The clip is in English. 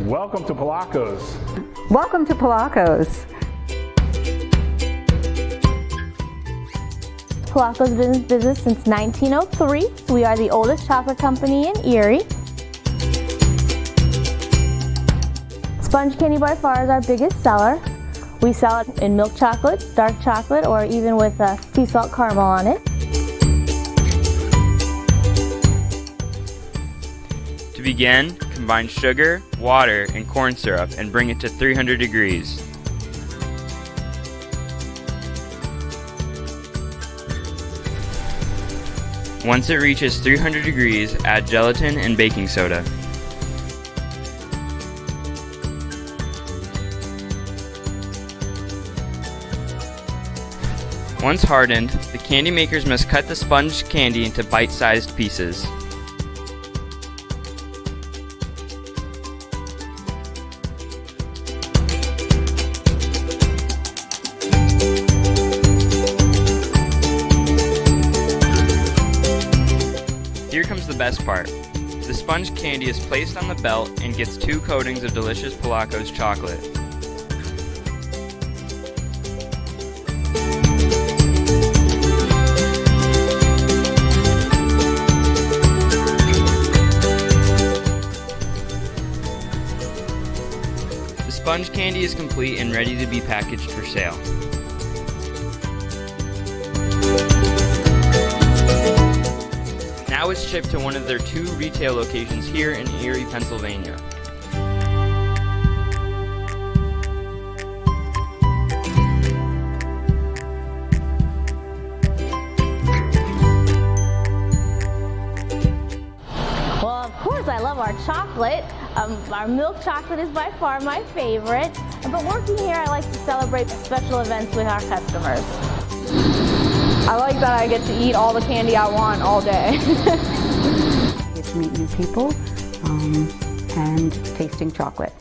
Welcome to Polaccos. Welcome to Polaccos. Polaccos been in business since 1903. We are the oldest chocolate company in Erie. Sponge candy by far is our biggest seller. We sell it in milk chocolate, dark chocolate, or even with sea salt caramel on it. To begin, combine sugar, water, and corn syrup and bring it to 300 degrees. Once it reaches 300 degrees, add gelatin and baking soda. Once hardened, the candy makers must cut the sponge candy into bite-sized pieces. Here comes the best part. The sponge candy is placed on the belt and gets 2 coatings of delicious Polaccos chocolate. The sponge candy is complete and ready to be packaged for sale. Now it's shipped to one of their 2 retail locations here in Erie, Pennsylvania. Well, of course, I love our chocolate. Our milk chocolate is by far my favorite. But working here, I like to celebrate special events with our customers. I like that I get to eat all the candy I want all day. Get to meet new people and tasting chocolate.